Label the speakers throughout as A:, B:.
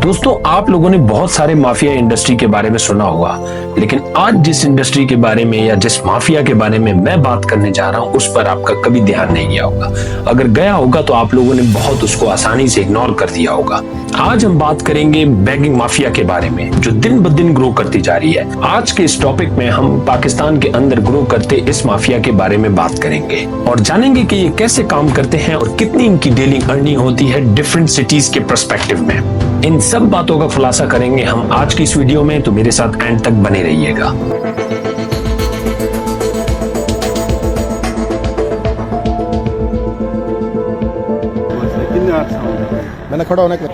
A: दोस्तों, आप लोगों ने बहुत सारे माफिया इंडस्ट्री के बारे में सुना होगा, लेकिन आज जिस इंडस्ट्री के बारे में या जिस माफिया के बारे में मैं बात करने जा रहा हूं उस पर आपका कभी ध्यान नहीं गया होगा। अगर गया होगा तो आप लोगों ने बहुत उसको आसानी से इग्नोर कर दिया होगा। आज हम बात करेंगे बैंकिंग माफिया के बारे में, जो दिन ब दिन ग्रो करती जा रही है। आज के इस टॉपिक में हम पाकिस्तान के अंदर ग्रो करते इस माफिया के बारे में बात करेंगे और जानेंगे कि ये कैसे काम करते हैं और कितनी इनकी डेली अर्निंग होती है डिफरेंट सिटीज के पर्सपेक्टिव में। इन सब बातों का खुलासा करेंगे हम आज की इस वीडियो में, तो मेरे साथ एंड तक बने रहिएगा।
B: मैंने खड़ा होने के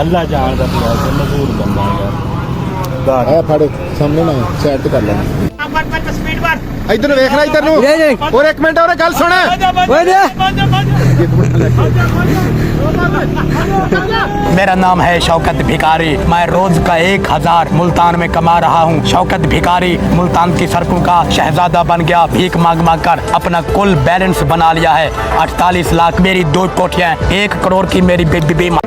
C: अल्लाह जानदा पिया ते मजबूर बंदा यार
B: है फाड़े सामने ना साइड ते कर लेना इधर देखना इधर नु और एक मिनट और गल सुन
D: मेरा नाम है शौकत भिखारी। मैं रोज का 1000 मुल्तान में कमा रहा हूँ। शौकत भिखारी मुल्तान की सड़कों का शहजादा बन गया। भीख मांग मांग कर अपना कुल बैलेंस बना लिया है। 48 लाख मेरी 2 कोठियाँ, 1 करोड़ की मेरी बीमा।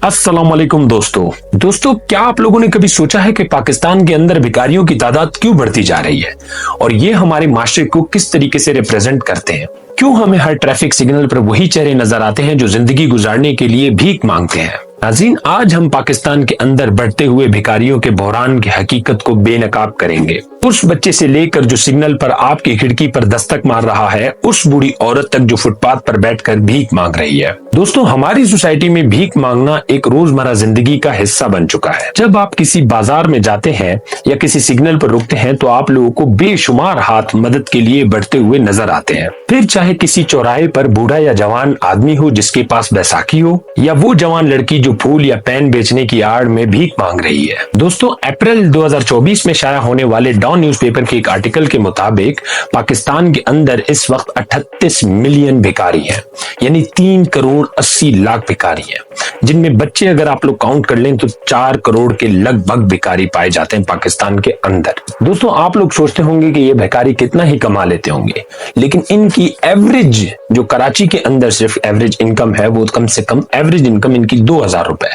A: अस्सलाम वालेकुम दोस्तों, क्या आप लोगों ने कभी सोचा है कि पाकिस्तान के अंदर भिखारियों की तादाद क्यों बढ़ती जा रही है और ये हमारे माशरे को किस तरीके से रिप्रेजेंट करते हैं? क्यों हमें हर ट्रैफिक सिग्नल पर वही चेहरे नजर आते हैं जो जिंदगी गुजारने के लिए भीख मांगते हैं? नाज़रीन, आज हम पाकिस्तान के अंदर बढ़ते हुए भिखारियों के बहरान की हकीकत को बेनकाब करेंगे। उस बच्चे से लेकर जो सिग्नल पर आपकी खिड़की पर दस्तक मार रहा है, उस बूढ़ी औरत तक जो फुटपाथ पर बैठकर भीख मांग रही है। दोस्तों, हमारी सोसाइटी में भीख मांगना एक रोजमर्रा जिंदगी का हिस्सा बन चुका है। जब आप किसी बाजार में जाते हैं या किसी सिग्नल पर रुकते हैं तो आप लोगों को बेशुमार हाथ मदद के लिए बढ़ते हुए नजर आते हैं। फिर चाहे किसी चौराहे पर बूढ़ा या जवान आदमी हो जिसके पास बैसाखी हो, या वो जवान लड़की जो फूल या पेन बेचने की आड़ में भीख मांग रही है। दोस्तों, अप्रैल 2024 में शाया होने वाले डॉन न्यूज़पेपर के एक आर्टिकल के मुताबिक पाकिस्तान के अंदर इस वक्त 38 मिलियन भिखारी हैं, यानी 3 करोड़ 80 लाख भिखारी हैं, जिनमें बच्चे अगर आप लोग काउंट कर लें तो 4 करोड़ के लगभग भिखारी पाए जाते हैं पाकिस्तान के अंदर। दोस्तों, आप लोग सोचते होंगे कि ये भिखारी कितना ही कमा लेते होंगे, लेकिन इनकी एवरेज जो कराची के अंदर सिर्फ एवरेज इनकम है वो कम से कम एवरेज इनकम इनकी 2000 रुपए।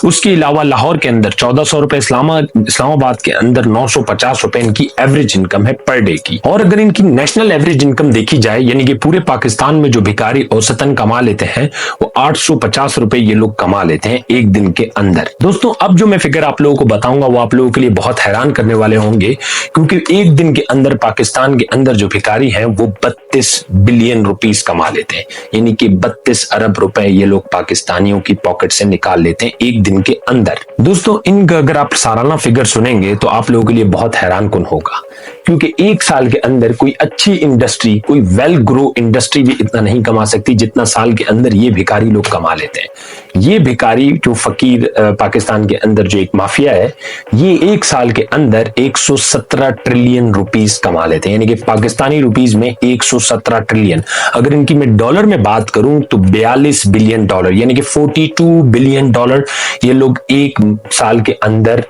A: उसके अलावा लाहौर के अंदर 1400 रुपए, इस्लामाबाद के अंदर 950 रुपए इनकी एवरेज इनकम है पर डे की। और अगर इनकी नेशनल एवरेज इनकम देखी जाए, यानी कि पूरे पाकिस्तान में जो भिखारी औसतन कमा लेते हैं वो 850 रुपए ये लोग कमा लेते हैं एक दिन के अंदर। दोस्तों, अब जो मैं फिगर आप लोगों को बताऊंगा वो आप लोगों के लिए बहुत हैरान करने वाले होंगे, क्योंकि एक दिन के अंदर पाकिस्तान के अंदर जो भिखारी हैं वो 32 बिलियन रुपीस कमा लेते हैं, यानी कि 32 अरब रुपए ये लोग पाकिस्तानियों की पॉकेट से निकाल लेते हैं एक दिन के अंदर। दोस्तों, इनका अगर आप सालाना फिगर सुनेंगे तो आप लोगों के लिए बहुत हैरान कुन होगा, क्योंकि एक साल के अंदर कोई अच्छी इंडस्ट्री, कोई वेल ग्रो इंडस्ट्री भी इतना नहीं कमा सकती जितना साल के अंदर ये भिखारी लोग कमा लेते हैं। ये भिखारी जो फकीर पाकिस्तान के अंदर जो एक माफिया है, ये एक साल के अंदर 117 ट्रिलियन रुपीस कमा लेते हैं, यानी कि पाकिस्तानी रुपीस में 117 ट्रिलियन। अगर इनकी मैं डॉलर में बात करूं तो 42 बिलियन डॉलर, यानी कि 42 बिलियन डॉलर ये लोग एक साल के अंदर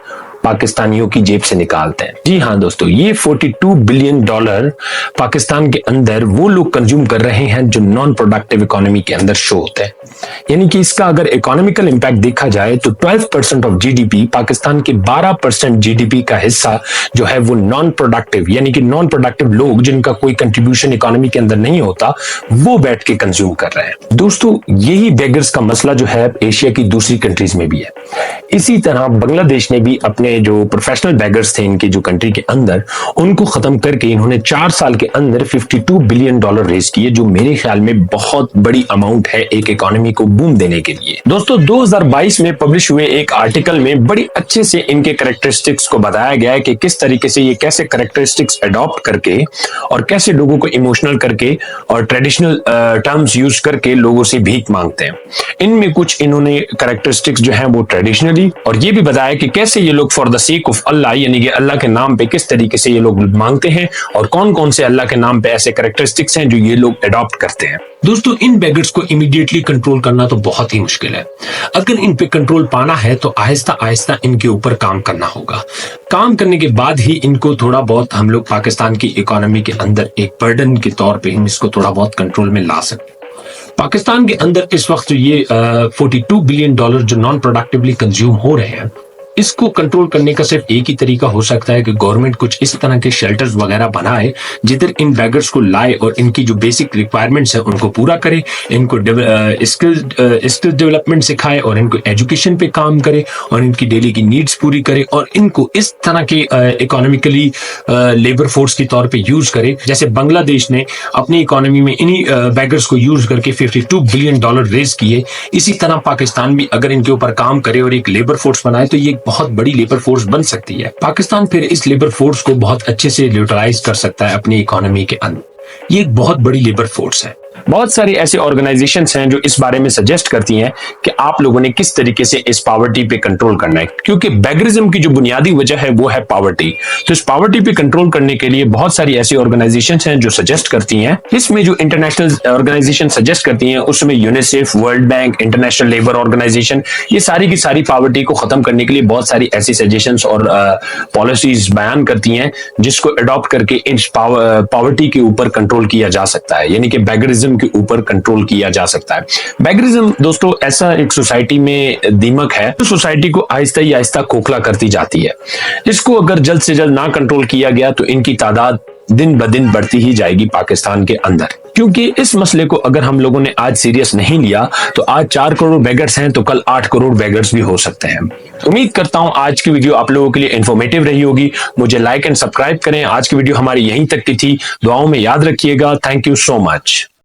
A: पाकिस्तानियों की जेब से निकालते हैं। जी हाँ दोस्तों, ये 42 बिलियन डॉलर पाकिस्तान के अंदर वो लोग कंज्यूम कर रहे हैं जो नॉन प्रोडक्टिव इकोनॉमी के अंदर शो होते हैं। यानी कि इसका अगर इकोनॉमिकल इंपैक्ट देखा जाए तो 12% ऑफ जीडीपी, पाकिस्तान के 12% जीडीपी का हिस्सा जो है वो नॉन प्रोडक्टिव, यानी कि नॉन प्रोडक्टिव लोग जिनका कोई कंट्रीब्यूशन इकोनॉमी के अंदर नहीं होता, वो बैठ के कंज्यूम कर रहे हैं। दोस्तों, यही बेगर्स का मसला जो है एशिया की दूसरी कंट्रीज में भी है। इसी तरह बांग्लादेश ने भी अपने जो प्रोफेशनल बैगर्स थे इनकी जो कंट्री के अंदर, उनको खत्म करके इन्होंने 4 साल के अंदर 52 बिलियन डॉलर रेज किए, जो मेरे ख्याल में बहुत बड़ी अमाउंट है एक इकोनॉमी को बूम देने के लिए। दोस्तों, 2022 में पब्लिश हुए एक आर्टिकल में बड़ी अच्छे से इनके कैरेक्टरिस्टिक्स को बताया गया है कि किस तरीके से ये कैसे कैरेक्टरिस्टिक्स अडॉप्ट करके और कैसे लोगों को इमोशनल करके और ट्रेडिशनल टर्म्स यूज करके लोगों से भीख मांगते हैं। इनमें कुछ इन्होंने कैरेक्टरिस्टिक्स जो है वो ट्रेडिशनली, और ये भी बताया कि कैसे ये लोग for for the sake of Allah, यानी कि अल्लाह के नाम पे किस तरीके से ये लोग मांगते हैं और कौन कौन से अल्लाह के नाम पे ऐसे कैरेक्टरिस्टिक्स हैं जो ये लोग अडॉप्ट करते हैं। दोस्तों, इन बेगर्स को इमीडिएटली कंट्रोल करना तो बहुत ही मुश्किल है। अगर इन पे कंट्रोल पाना है तो आहिस्ता आहिस्ता इनके ऊपर काम करना होगा। काम करने के बाद ही इनको थोड़ा बहुत हम लोग पाकिस्तान की इकोनॉमी के अंदर एक बर्डन के तौर पे हम इसको थोड़ा बहुत कंट्रोल में ला सकते हैं। पाकिस्तान के अंदर इस वक्त जो ये $42 बिलियन जो नॉन प्रोडक्टिवली कंज्यूम हो रहे हैं, इसको कंट्रोल करने का सिर्फ एक ही तरीका हो सकता है कि गवर्नमेंट कुछ इस तरह के शेल्टर्स वगैरह बनाए जिधर इन बैगर्स को लाए और इनकी जो बेसिक रिक्वायरमेंट्स है उनको पूरा करे, इनको स्किल डेवलपमेंट सिखाए और इनको एजुकेशन पे काम करे और इनकी डेली की नीड्स पूरी करे और इनको इस तरह के इकोनॉमिकली लेबर फोर्स के तौर पे यूज करे। जैसे बांग्लादेश ने अपनी इकोनॉमी में इन्हीं बैगर्स को यूज करके $52 बिलियन रेज किए, इसी तरह पाकिस्तान भी अगर इनके ऊपर काम करे और एक लेबर फोर्स बनाए तो ये बहुत बड़ी लेबर फोर्स बन सकती है। पाकिस्तान फिर इस लेबर फोर्स को बहुत अच्छे से यूटिलाइज कर सकता है अपनी इकोनॉमी के अंदर। ये एक बहुत बड़ी लेबर फोर्स है। बहुत सारी ऐसी ऑर्गेनाइजेशंस हैं जो इस बारे में सजेस्ट करती हैं कि आप लोगों ने किस तरीके से इस पॉवर्टी पे कंट्रोल करना है, क्योंकि बैगरिज्म की जो बुनियादी वजह है वो है पॉवर्टी। तो इस पॉवर्टी पे कंट्रोल करने के लिए बहुत सारी ऐसी ऑर्गेनाइजेशंस हैं जो सजेस्ट करती हैं। इसमें जो इंटरनेशनल ऑर्गेनाइजेशन सजेस्ट करती हैं उसमें UNICEF, World Bank, International Labour Organization, ये सारी की सारी पॉवर्टी को खत्म करने के लिए बहुत सारी ऐसी सजेशंस और पॉलिसीज बयान करती हैं जिसको अडॉप्ट करके इस पॉवर्टी के ऊपर कंट्रोल किया जा सकता है, यानी कि बैगरिज्म के ऊपर कंट्रोल किया जा सकता है। बैगरिज्म दोस्तों ऐसा एक सोसाइटी में दीमक है जो सोसाइटी को आहिस्ता ही आहिस्ता खोखला करती जाती है। इसको अगर जल्द से जल्द ना कंट्रोल किया गया तो इनकी तादाद दिन ब दिन बढ़ती ही जाएगी पाकिस्तान के अंदर। क्योंकि इस मसले को अगर हम लोगों ने आज सीरियस नहीं लिया तो आज 4 करोड़ बेगर्स हैं तो कल 8 करोड़ बेगर्स भी हो सकते हैं। उम्मीद करता हूं आज की वीडियो आप लोगों के लिए इंफॉर्मेटिव रही होगी। मुझे लाइक एंड सब्सक्राइब करें। आज की वीडियो हमारी यहीं तक की थी। दुआओं में याद रखिएगा। Thank you so much.